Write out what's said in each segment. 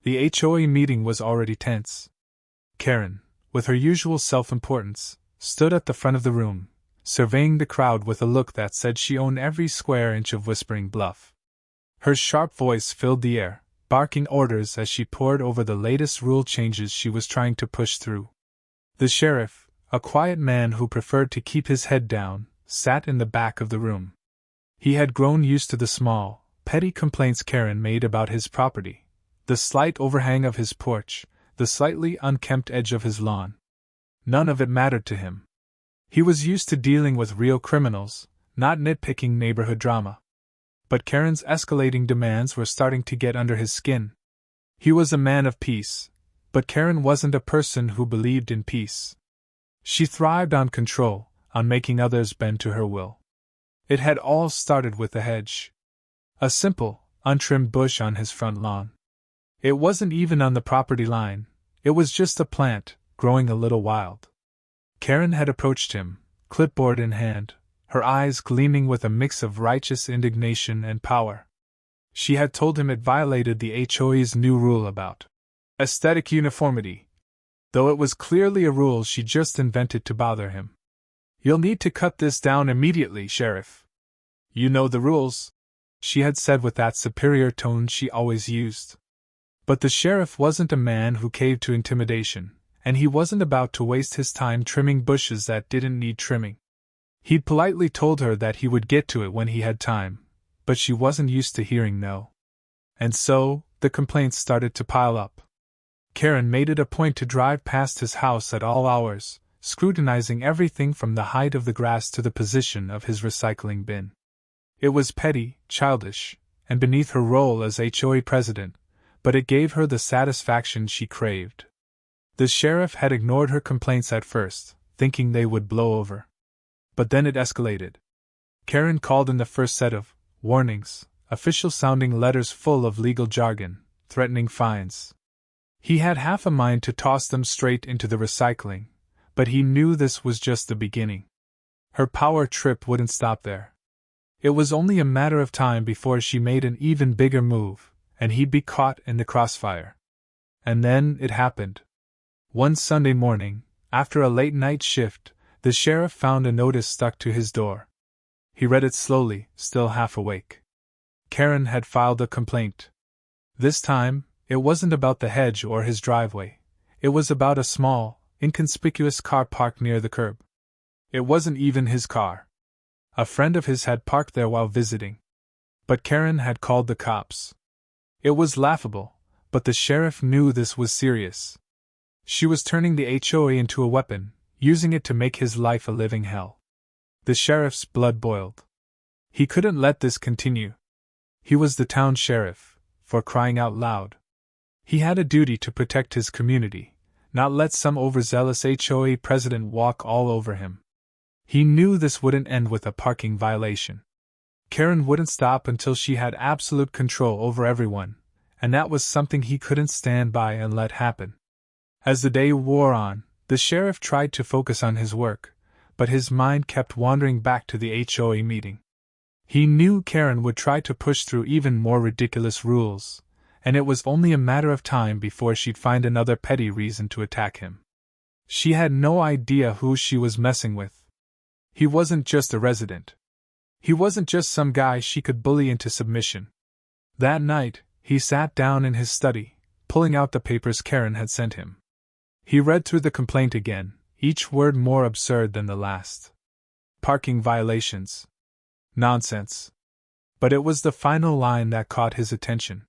The HOA meeting was already tense. Karen, with her usual self-importance, stood at the front of the room, surveying the crowd with a look that said she owned every square inch of Whispering Bluff. Her sharp voice filled the air, barking orders as she pored over the latest rule changes she was trying to push through. The sheriff, a quiet man who preferred to keep his head down, sat in the back of the room. He had grown used to the small, petty complaints Karen made about his property, the slight overhang of his porch, the slightly unkempt edge of his lawn. None of it mattered to him. He was used to dealing with real criminals, not nitpicking neighborhood drama. But Karen's escalating demands were starting to get under his skin. He was a man of peace, but Karen wasn't a person who believed in peace. She thrived on control, on making others bend to her will. It had all started with the hedge. A simple, untrimmed bush on his front lawn. It wasn't even on the property line, it was just a plant, growing a little wild. Karen had approached him, clipboard in hand, her eyes gleaming with a mix of righteous indignation and power. She had told him it violated the HOA's new rule about aesthetic uniformity, though it was clearly a rule she just invented to bother him. "You'll need to cut this down immediately, Sheriff. You know the rules," she had said with that superior tone she always used. But the sheriff wasn't a man who caved to intimidation, and he wasn't about to waste his time trimming bushes that didn't need trimming. He'd politely told her that he would get to it when he had time, but she wasn't used to hearing no. And so, the complaints started to pile up. Karen made it a point to drive past his house at all hours, scrutinizing everything from the height of the grass to the position of his recycling bin. It was petty, childish, and beneath her role as HOA president, but it gave her the satisfaction she craved. The sheriff had ignored her complaints at first, thinking they would blow over. But then it escalated. Karen called in the first set of warnings, official-sounding letters full of legal jargon, threatening fines. He had half a mind to toss them straight into the recycling, but he knew this was just the beginning. Her power trip wouldn't stop there. It was only a matter of time before she made an even bigger move, and he'd be caught in the crossfire. And then it happened. One Sunday morning, after a late-night shift, the sheriff found a notice stuck to his door. He read it slowly, still half awake. Karen had filed a complaint. This time, it wasn't about the hedge or his driveway. It was about a small, inconspicuous car parked near the curb. It wasn't even his car. A friend of his had parked there while visiting. But Karen had called the cops. It was laughable, but the sheriff knew this was serious. She was turning the HOA into a weapon, using it to make his life a living hell. The sheriff's blood boiled. He couldn't let this continue. He was the town sheriff, for crying out loud. He had a duty to protect his community, not let some overzealous HOA president walk all over him. He knew this wouldn't end with a parking violation. Karen wouldn't stop until she had absolute control over everyone, and that was something he couldn't stand by and let happen. As the day wore on, the sheriff tried to focus on his work, but his mind kept wandering back to the HOA meeting. He knew Karen would try to push through even more ridiculous rules, and it was only a matter of time before she'd find another petty reason to attack him. She had no idea who she was messing with. He wasn't just a resident. He wasn't just some guy she could bully into submission. That night, he sat down in his study, pulling out the papers Karen had sent him. He read through the complaint again, each word more absurd than the last. Parking violations. Nonsense. But it was the final line that caught his attention.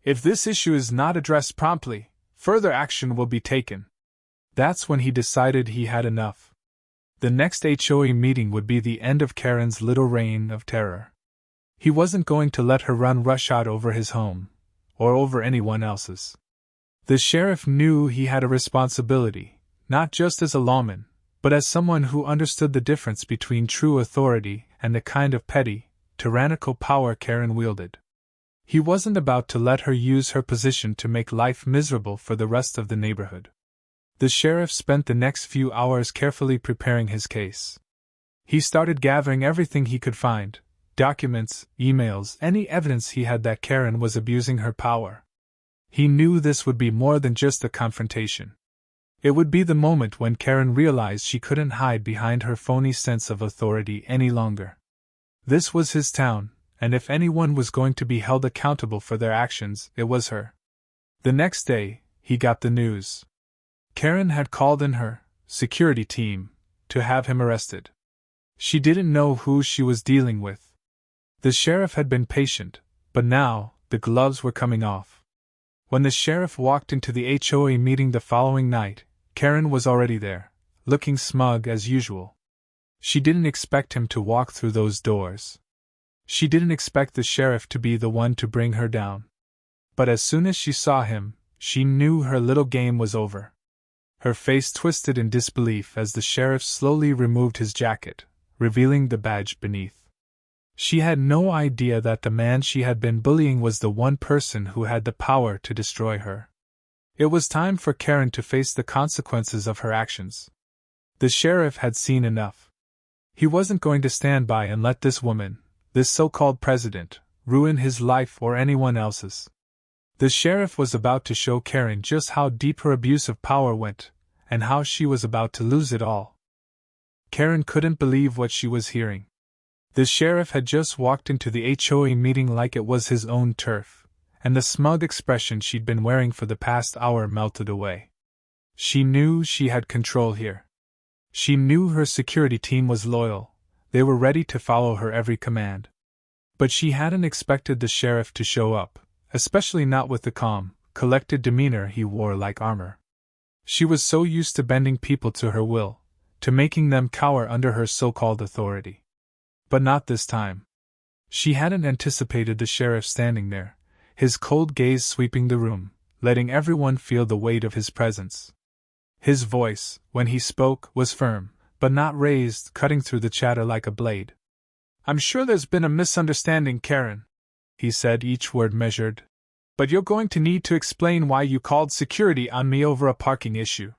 If this issue is not addressed promptly, further action will be taken. That's when he decided he had enough. The next HOA meeting would be the end of Karen's little reign of terror. He wasn't going to let her run roughshod over his home, or over anyone else's. The sheriff knew he had a responsibility, not just as a lawman, but as someone who understood the difference between true authority and the kind of petty, tyrannical power Karen wielded. He wasn't about to let her use her position to make life miserable for the rest of the neighborhood. The sheriff spent the next few hours carefully preparing his case. He started gathering everything he could find: documents, emails, any evidence he had that Karen was abusing her power. He knew this would be more than just a confrontation. It would be the moment when Karen realized she couldn't hide behind her phony sense of authority any longer. This was his town, and if anyone was going to be held accountable for their actions, it was her. The next day, he got the news. Karen had called in her security team to have him arrested. She didn't know who she was dealing with. The sheriff had been patient, but now the gloves were coming off. When the sheriff walked into the HOA meeting the following night, Karen was already there, looking smug as usual. She didn't expect him to walk through those doors. She didn't expect the sheriff to be the one to bring her down. But as soon as she saw him, she knew her little game was over. Her face twisted in disbelief as the sheriff slowly removed his jacket, revealing the badge beneath. She had no idea that the man she had been bullying was the one person who had the power to destroy her. It was time for Karen to face the consequences of her actions. The sheriff had seen enough. He wasn't going to stand by and let this woman, this so-called president, ruin his life or anyone else's. The sheriff was about to show Karen just how deep her abuse of power went, and how she was about to lose it all. Karen couldn't believe what she was hearing. The sheriff had just walked into the HOA meeting like it was his own turf, and the smug expression she'd been wearing for the past hour melted away. She knew she had control here. She knew her security team was loyal. They were ready to follow her every command. But she hadn't expected the sheriff to show up, especially not with the calm, collected demeanor he wore like armor. She was so used to bending people to her will, to making them cower under her so-called authority. But not this time. She hadn't anticipated the sheriff standing there, his cold gaze sweeping the room, letting everyone feel the weight of his presence. His voice, when he spoke, was firm, but not raised, cutting through the chatter like a blade. "I'm sure there's been a misunderstanding, Karen," he said, each word measured. "But you're going to need to explain why you called security on me over a parking issue."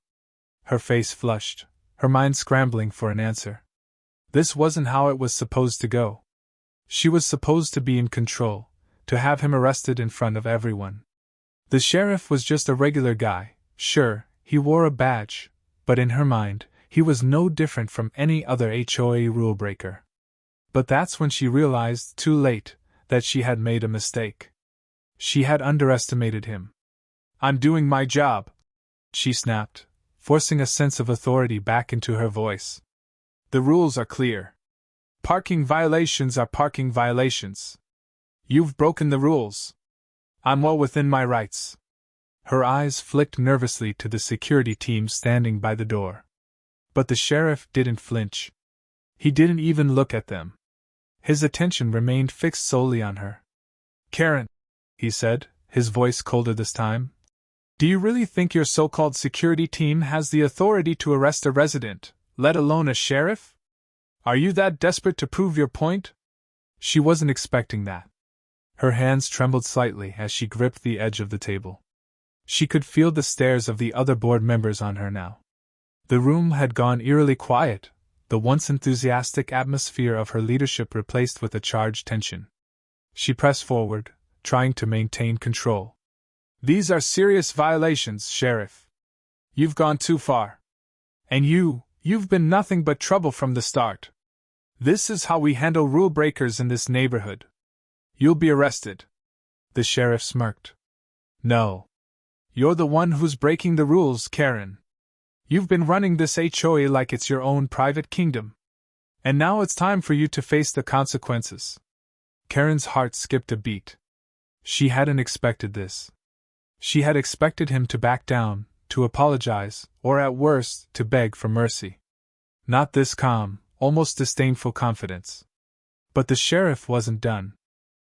Her face flushed, her mind scrambling for an answer. This wasn't how it was supposed to go. She was supposed to be in control, to have him arrested in front of everyone. The sheriff was just a regular guy, sure, he wore a badge, but in her mind, he was no different from any other HOA rule breaker. But that's when she realized, too late, that she had made a mistake. She had underestimated him. "I'm doing my job," she snapped, forcing a sense of authority back into her voice. "The rules are clear. Parking violations are parking violations. You've broken the rules. I'm well within my rights." Her eyes flicked nervously to the security team standing by the door. But the sheriff didn't flinch. He didn't even look at them. His attention remained fixed solely on her. "Karen," he said, his voice colder this time, "do you really think your so-called security team has the authority to arrest a resident, let alone a sheriff? Are you that desperate to prove your point?" She wasn't expecting that. Her hands trembled slightly as she gripped the edge of the table. She could feel the stares of the other board members on her now. The room had gone eerily quiet, the once enthusiastic atmosphere of her leadership replaced with a charged tension. She pressed forward, trying to maintain control. "These are serious violations, Sheriff. You've gone too far. And you've been nothing but trouble from the start. This is how we handle rule breakers in this neighborhood. You'll be arrested." The sheriff smirked. "No. You're the one who's breaking the rules, Karen. You've been running this HOA like it's your own private kingdom. And now it's time for you to face the consequences." Karen's heart skipped a beat. She hadn't expected this. She had expected him to back down, to apologize, or at worst, to beg for mercy. Not this calm, almost disdainful confidence. But the sheriff wasn't done.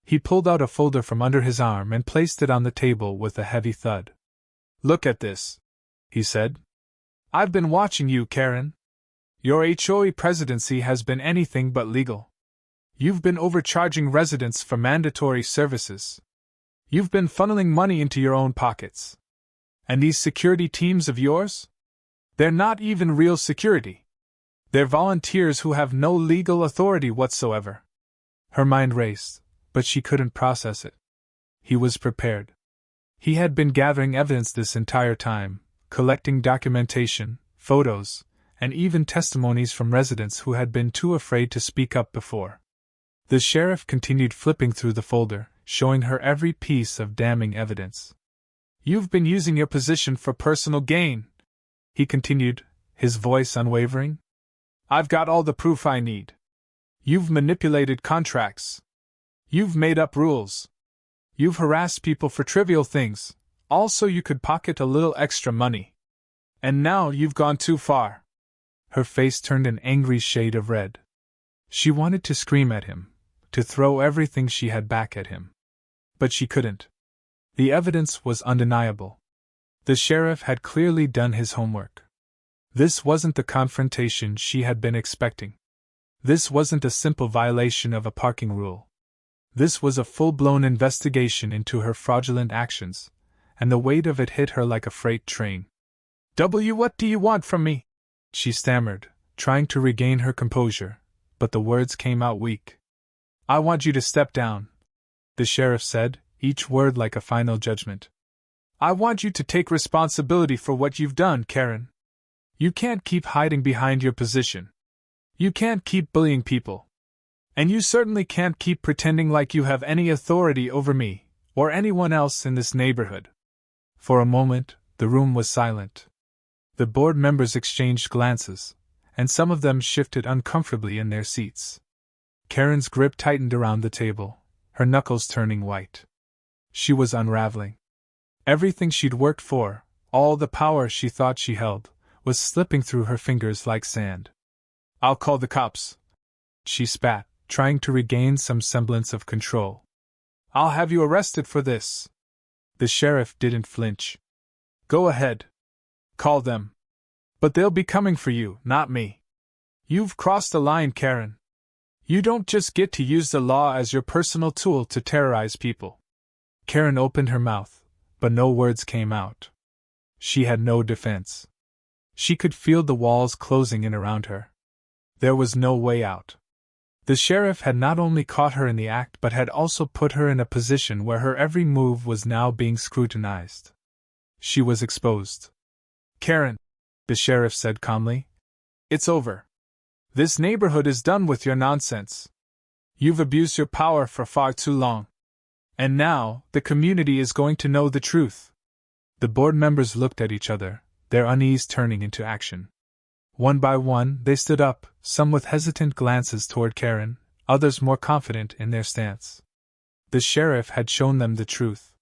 He pulled out a folder from under his arm and placed it on the table with a heavy thud. "Look at this," he said. "I've been watching you, Karen. Your HOA presidency has been anything but legal. You've been overcharging residents for mandatory services. You've been funneling money into your own pockets. And these security teams of yours? They're not even real security. They're volunteers who have no legal authority whatsoever." Her mind raced, but she couldn't process it. He was prepared. He had been gathering evidence this entire time, collecting documentation, photos, and even testimonies from residents who had been too afraid to speak up before. The sheriff continued flipping through the folder, showing her every piece of damning evidence. "You've been using your position for personal gain," he continued, his voice unwavering. "I've got all the proof I need. You've manipulated contracts. You've made up rules. You've harassed people for trivial things, all so you could pocket a little extra money. And now you've gone too far." Her face turned an angry shade of red. She wanted to scream at him, to throw everything she had back at him. But she couldn't. The evidence was undeniable. The sheriff had clearly done his homework. This wasn't the confrontation she had been expecting. This wasn't a simple violation of a parking rule. This was a full-blown investigation into her fraudulent actions, and the weight of it hit her like a freight train. What do you want from me?" she stammered, trying to regain her composure, but the words came out weak. "I want you to step down," the sheriff said, each word like a final judgment. "I want you to take responsibility for what you've done, Karen. You can't keep hiding behind your position. You can't keep bullying people. And you certainly can't keep pretending like you have any authority over me, or anyone else in this neighborhood." For a moment, the room was silent. The board members exchanged glances, and some of them shifted uncomfortably in their seats. Karen's grip tightened around the table, her knuckles turning white. She was unraveling. Everything she'd worked for, all the power she thought she held, was slipping through her fingers like sand. "I'll call the cops," she spat, trying to regain some semblance of control. "I'll have you arrested for this." The sheriff didn't flinch. "Go ahead. Call them. But they'll be coming for you, not me. You've crossed the line, Karen. You don't just get to use the law as your personal tool to terrorize people." Karen opened her mouth, but no words came out. She had no defense. She could feel the walls closing in around her. There was no way out. The sheriff had not only caught her in the act but had also put her in a position where her every move was now being scrutinized. She was exposed. "Karen," the sheriff said calmly, "it's over. This neighborhood is done with your nonsense. You've abused your power for far too long. And now, the community is going to know the truth." The board members looked at each other, their unease turning into action. One by one, they stood up, some with hesitant glances toward Karen, others more confident in their stance. The sheriff had shown them the truth.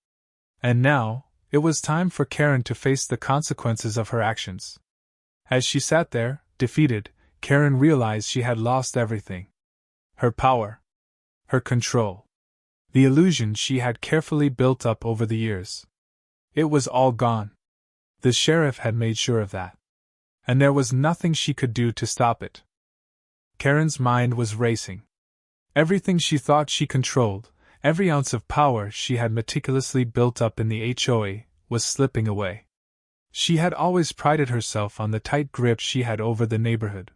And now, it was time for Karen to face the consequences of her actions. As she sat there, defeated, Karen realized she had lost everything. Her power. Her control. The illusion she had carefully built up over the years. It was all gone. The sheriff had made sure of that. And there was nothing she could do to stop it. Karen's mind was racing. Everything she thought she controlled, every ounce of power she had meticulously built up in the HOA, was slipping away. She had always prided herself on the tight grip she had over the neighborhood.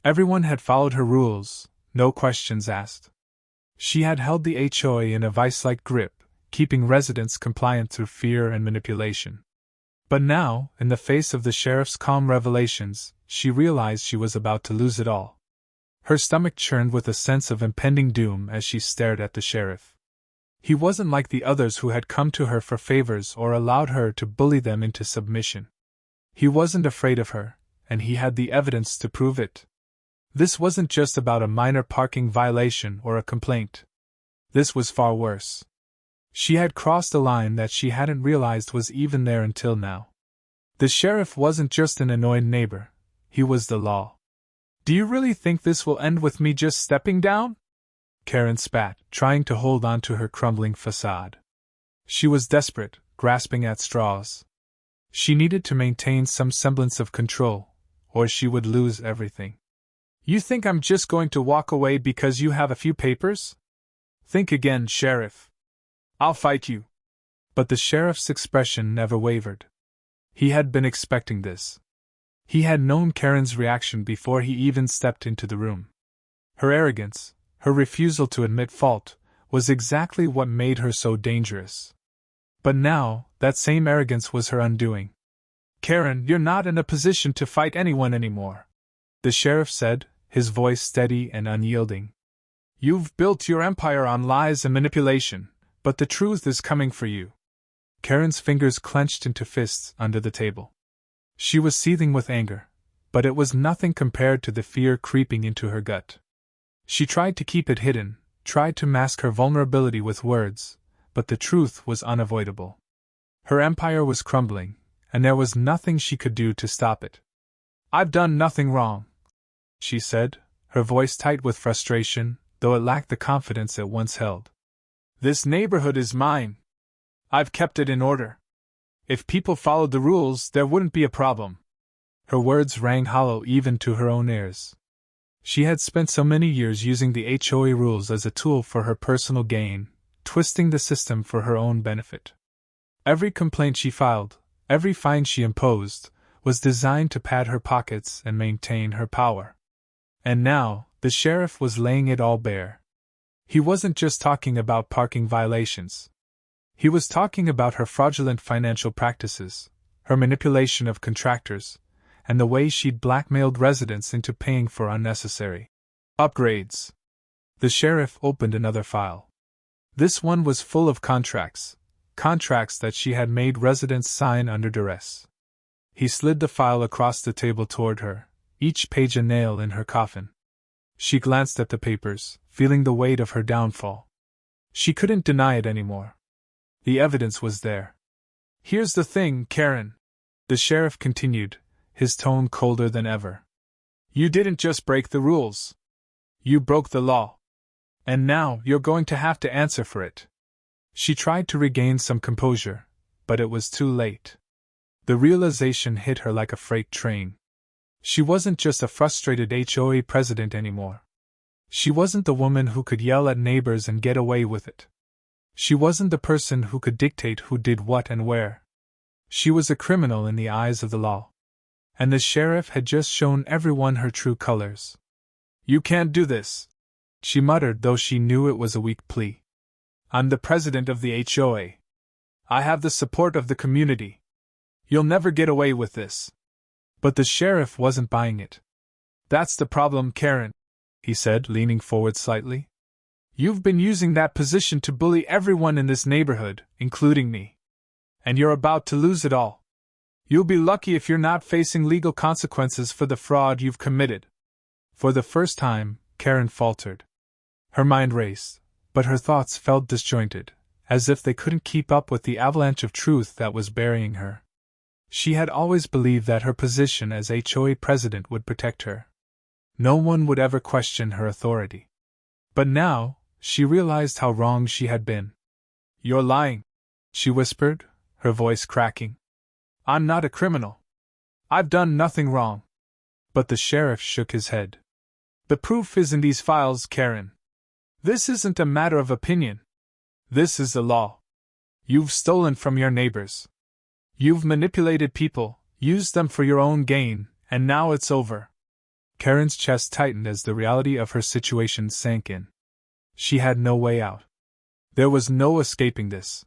Everyone had followed her rules, no questions asked. She had held the HOA in a vice-like grip, keeping residents compliant through fear and manipulation. But now, in the face of the sheriff's calm revelations, she realized she was about to lose it all. Her stomach churned with a sense of impending doom as she stared at the sheriff. He wasn't like the others who had come to her for favors or allowed her to bully them into submission. He wasn't afraid of her, and he had the evidence to prove it. This wasn't just about a minor parking violation or a complaint. This was far worse. She had crossed a line that she hadn't realized was even there until now. The sheriff wasn't just an annoying neighbor, he was the law. "Do you really think this will end with me just stepping down?" Karen spat, trying to hold on to her crumbling facade. She was desperate, grasping at straws. She needed to maintain some semblance of control, or she would lose everything. "You think I'm just going to walk away because you have a few papers? Think again, Sheriff. I'll fight you." But the sheriff's expression never wavered. He had been expecting this. He had known Karen's reaction before he even stepped into the room. Her arrogance, her refusal to admit fault, was exactly what made her so dangerous. But now, that same arrogance was her undoing. "Karen, you're not in a position to fight anyone anymore," the sheriff said, his voice steady and unyielding. "You've built your empire on lies and manipulation, but the truth is coming for you." Karen's fingers clenched into fists under the table. She was seething with anger, but it was nothing compared to the fear creeping into her gut. She tried to keep it hidden, tried to mask her vulnerability with words, but the truth was unavoidable. Her empire was crumbling, and there was nothing she could do to stop it. "I've done nothing wrong," she said, her voice tight with frustration, though it lacked the confidence it once held. "This neighborhood is mine. I've kept it in order. If people followed the rules, there wouldn't be a problem." Her words rang hollow even to her own ears. She had spent so many years using the HOA rules as a tool for her personal gain, twisting the system for her own benefit. Every complaint she filed, every fine she imposed, was designed to pad her pockets and maintain her power. And now, the sheriff was laying it all bare. He wasn't just talking about parking violations. He was talking about her fraudulent financial practices, her manipulation of contractors, and the way she'd blackmailed residents into paying for unnecessary upgrades. The sheriff opened another file. This one was full of contracts that she had made residents sign under duress. He slid the file across the table toward her, each page a nail in her coffin. She glanced at the papers, feeling the weight of her downfall. She couldn't deny it anymore. The evidence was there. "Here's the thing, Karen," the sheriff continued, his tone colder than ever. "You didn't just break the rules. You broke the law. And now you're going to have to answer for it." She tried to regain some composure, but it was too late. The realization hit her like a freight train. She wasn't just a frustrated HOA president anymore. She wasn't the woman who could yell at neighbors and get away with it. She wasn't the person who could dictate who did what and where. She was a criminal in the eyes of the law. And the sheriff had just shown everyone her true colors. "You can't do this," she muttered, though she knew it was a weak plea. "I'm the president of the HOA. I have the support of the community. You'll never get away with this." But the sheriff wasn't buying it. "That's the problem, Karen," he said, leaning forward slightly. "You've been using that position to bully everyone in this neighborhood, including me. And you're about to lose it all. You'll be lucky if you're not facing legal consequences for the fraud you've committed." For the first time, Karen faltered. Her mind raced, but her thoughts felt disjointed, as if they couldn't keep up with the avalanche of truth that was burying her. She had always believed that her position as HOA president would protect her. No one would ever question her authority. But now, she realized how wrong she had been. "You're lying," she whispered, her voice cracking. "I'm not a criminal. I've done nothing wrong." But the sheriff shook his head. "The proof is in these files, Karen. This isn't a matter of opinion. This is the law. You've stolen from your neighbors. You've manipulated people, used them for your own gain, and now it's over." Karen's chest tightened as the reality of her situation sank in. She had no way out. There was no escaping this.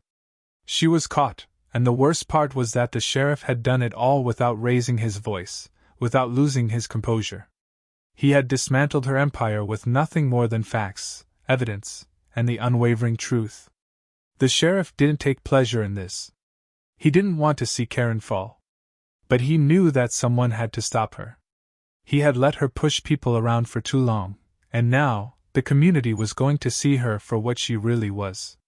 She was caught, and the worst part was that the sheriff had done it all without raising his voice, without losing his composure. He had dismantled her empire with nothing more than facts, evidence, and the unwavering truth. The sheriff didn't take pleasure in this. He didn't want to see Karen fall. But he knew that someone had to stop her. He had let her push people around for too long, and now, the community was going to see her for what she really was.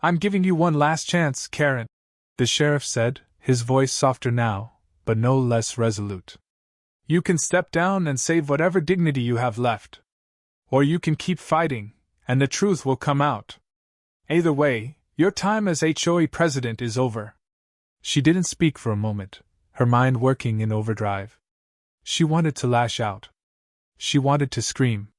"I'm giving you one last chance, Karen," the sheriff said, his voice softer now, but no less resolute. "You can step down and save whatever dignity you have left. Or you can keep fighting, and the truth will come out. Either way, your time as HOA president is over." She didn't speak for a moment, her mind working in overdrive. She wanted to lash out. She wanted to scream.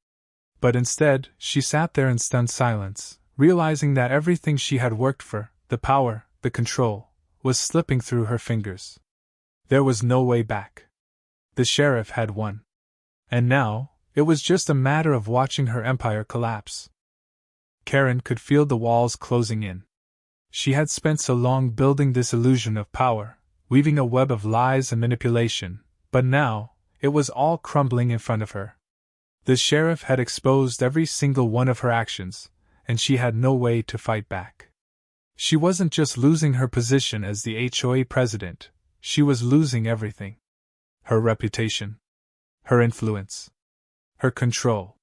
But instead, she sat there in stunned silence, realizing that everything she had worked for, the power, the control, was slipping through her fingers. There was no way back. The sheriff had won. And now, it was just a matter of watching her empire collapse. Karen could feel the walls closing in. She had spent so long building this illusion of power, weaving a web of lies and manipulation, but now, it was all crumbling in front of her. The sheriff had exposed every single one of her actions, and she had no way to fight back. She wasn't just losing her position as the HOA president, she was losing everything. Her reputation, her influence, her control.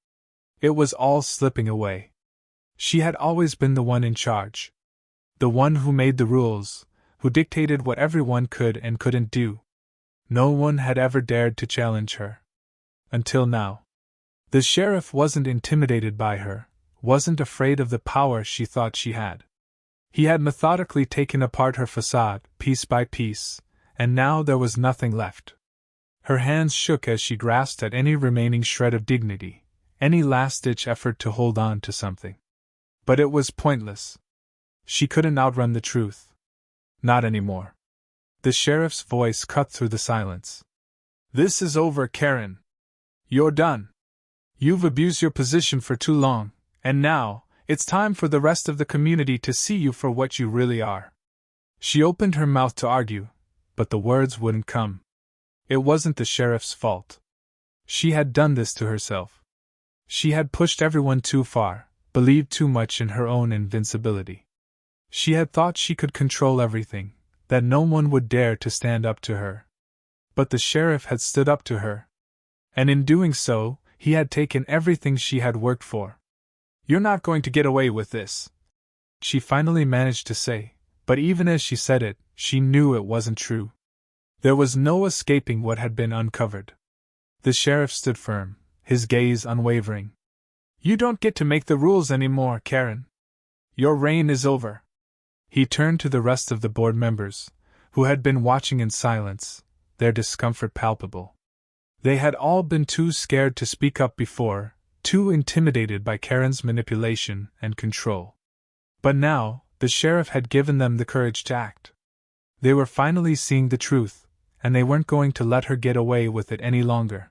It was all slipping away. She had always been the one in charge. The one who made the rules, who dictated what everyone could and couldn't do. No one had ever dared to challenge her. Until now. The sheriff wasn't intimidated by her, wasn't afraid of the power she thought she had. He had methodically taken apart her facade, piece by piece, and now there was nothing left. Her hands shook as she grasped at any remaining shred of dignity, any last-ditch effort to hold on to something. But it was pointless. She couldn't outrun the truth. Not anymore. The sheriff's voice cut through the silence. "This is over, Karen. You're done. You've abused your position for too long, and now, it's time for the rest of the community to see you for what you really are." She opened her mouth to argue, but the words wouldn't come. It wasn't the sheriff's fault. She had done this to herself. She had pushed everyone too far, believed too much in her own invincibility. She had thought she could control everything, that no one would dare to stand up to her. But the sheriff had stood up to her. And in doing so, he had taken everything she had worked for. "You're not going to get away with this," she finally managed to say, but even as she said it, she knew it wasn't true. There was no escaping what had been uncovered. The sheriff stood firm, his gaze unwavering. "You don't get to make the rules anymore, Karen. Your reign is over." He turned to the rest of the board members, who had been watching in silence, their discomfort palpable. They had all been too scared to speak up before, too intimidated by Karen's manipulation and control. But now, the sheriff had given them the courage to act. They were finally seeing the truth, and they weren't going to let her get away with it any longer.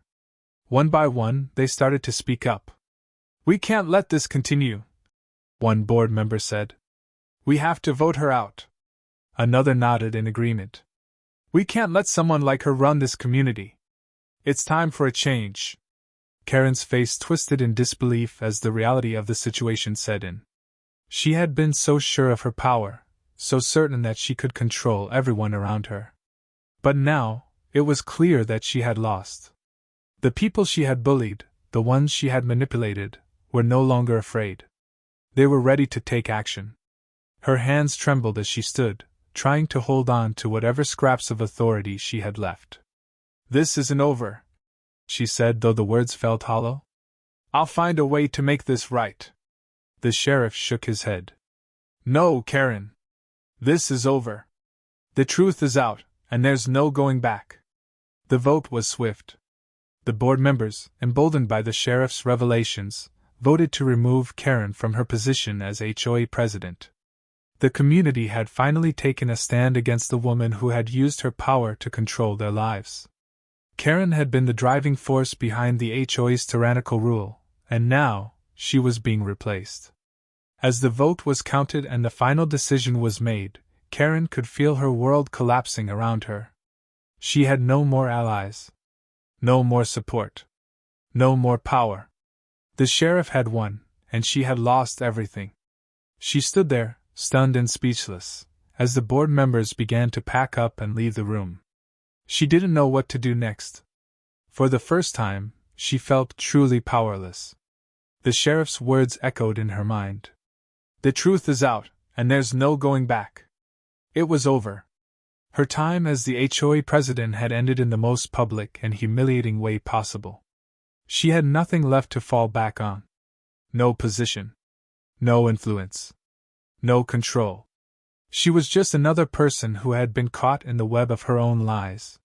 One by one, they started to speak up. "We can't let this continue," one board member said. "We have to vote her out." Another nodded in agreement. "We can't let someone like her run this community. It's time for a change." Karen's face twisted in disbelief as the reality of the situation set in. She had been so sure of her power, so certain that she could control everyone around her. But now, it was clear that she had lost. The people she had bullied, the ones she had manipulated, were no longer afraid. They were ready to take action. Her hands trembled as she stood, trying to hold on to whatever scraps of authority she had left. "This isn't over," she said, though the words felt hollow. "I'll find a way to make this right." The sheriff shook his head. "No, Karen. This is over. The truth is out, and there's no going back." The vote was swift. The board members, emboldened by the sheriff's revelations, voted to remove Karen from her position as HOA president. The community had finally taken a stand against the woman who had used her power to control their lives. Karen had been the driving force behind the HOA's tyrannical rule, and now, she was being replaced. As the vote was counted and the final decision was made, Karen could feel her world collapsing around her. She had no more allies. No more support. No more power. The sheriff had won, and she had lost everything. She stood there, stunned and speechless, as the board members began to pack up and leave the room. She didn't know what to do next. For the first time, she felt truly powerless. The sheriff's words echoed in her mind. "The truth is out, and there's no going back." It was over. Her time as the HOA president had ended in the most public and humiliating way possible. She had nothing left to fall back on. No position. No influence. No control. She was just another person who had been caught in the web of her own lies.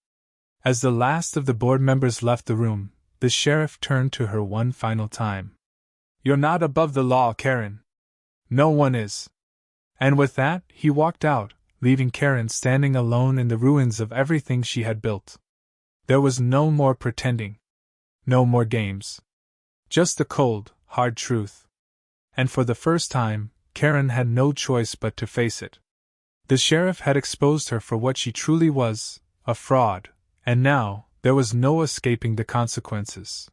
As the last of the board members left the room, the sheriff turned to her one final time. "You're not above the law, Karen. No one is." And with that, he walked out, leaving Karen standing alone in the ruins of everything she had built. There was no more pretending. No more games. Just the cold, hard truth. And for the first time, Karen had no choice but to face it. The sheriff had exposed her for what she truly was, a fraud, and now there was no escaping the consequences.